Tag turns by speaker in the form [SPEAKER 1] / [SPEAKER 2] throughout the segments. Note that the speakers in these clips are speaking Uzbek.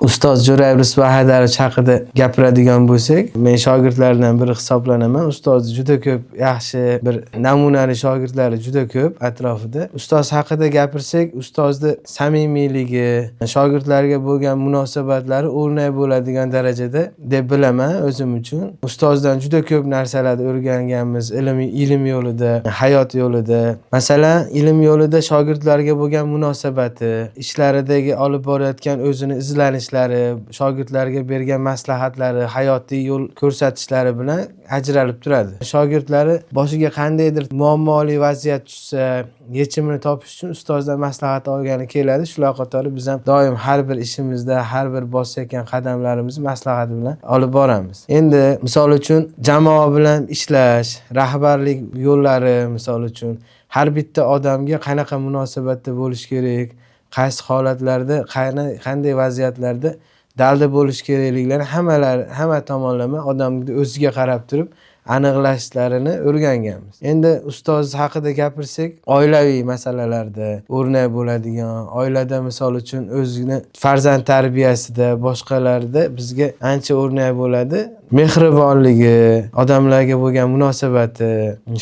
[SPEAKER 1] Ustoz Jo'rayev Risva Haydarovich haqida gapiradigan bo'lsak, men shogirdlardan biri hisoblanaman. Ustozni juda ko'p yaxshi bir namunali shogirdlari juda ko'p atrofida. Ustoz haqida gapirsak, ustozni samimiyligi, shogirdlarga bo'lgan munosabatlari o'rnak bo'ladigan darajada deb bilaman o'zim uchun. Ustozdan juda ko'p narsalarni o'rganganmiz, ilm yo'lida, hayot yo'lida. Masalan, ilm yo'lida shogirdlarga bo'lgan munosabati, ishlaridagi olib borayotgan o'zini izlanishlari, shogirdlarga bergan maslahatlari, hayotiy yo'l ko'rsatishlari bilan ajralib turadi. Shogirdlari boshiga qandaydir muammoli vaziyat tushsa, yechimini topish uchun ustozdan maslahat olgani keladi. Shular qatori biz ham doim har bir ishimizda, har bir bosayotgan qadamlarimizni maslahat bilan olib boramiz. Endi misol uchun jamoa bilan ishlash, rahbarlik yo'llari misol uchun har bitta odamga qanaqa munosabatda bo'lish kerak, qaysi holatlarda, qanday vaziyatlarda dalda bo'lish kerakliklarini hamma tomonlama odamning o'ziga qarab turib aniqlashlarini o'rganganmiz. Endi ustoz haqida gapirsak, oilaviy masalalarda o'rnak bo'ladigan, oilada misol uchun o'zini farzand tarbiyasida, boshqalarda bizga ancha o'rnak bo'ladi. Mehribonligi, odamlarga bo'lgan munosabati,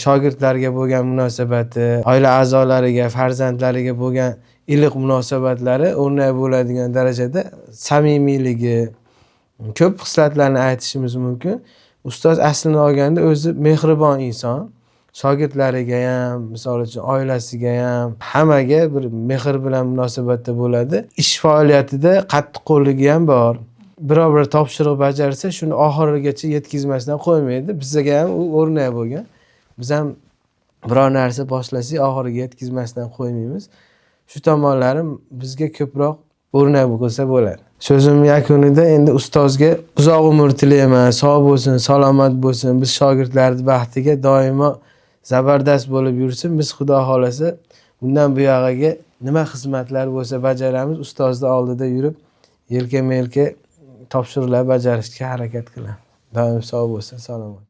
[SPEAKER 1] shogirdlarga bo'lgan munosabati, oila a'zolariga, farzandlariga bo'lgan iliq munosabatlari o'rnak bo'ladigan darajada samimiyligi, ko'p xislatlarni aytishimiz mumkin. Ustoz aslini olganda o'zi mehribon inson. Shogirdlariga ham, misol uchun oilasiga ham, hammaga bir mehr bilan munosabatda bo'ladi. Ish faoliyatida qattiqqo'lligi ham bor. Biror bir topshiriq bajarsa, shuni oxirigacha yetkazmasdan qo'ymaydi. Bizga ham u o'rnak bo'lgan. Biz ham biror narsa boshlasak, oxiriga yetkazmasdan qo'ymaymiz. Shu tomonlari bizga ko'proq o'rnak bo'lsa bo'ladi. So'zim yakunida endi ustozga uzoq umr tilayman, sog' bo'lsin, salomat bo'lsin. Biz shogirdlarning baxtiga doimo zabardast bo'lib yursin. Biz Xudo xolasa bundan buyog'iga nima xizmatlar bo'lsa bajaramiz. Ustozni oldida yurib, yelkama-yelka topshiriqlar bajarishga harakat qilamiz. Doim sog' bo'lsin, salomat.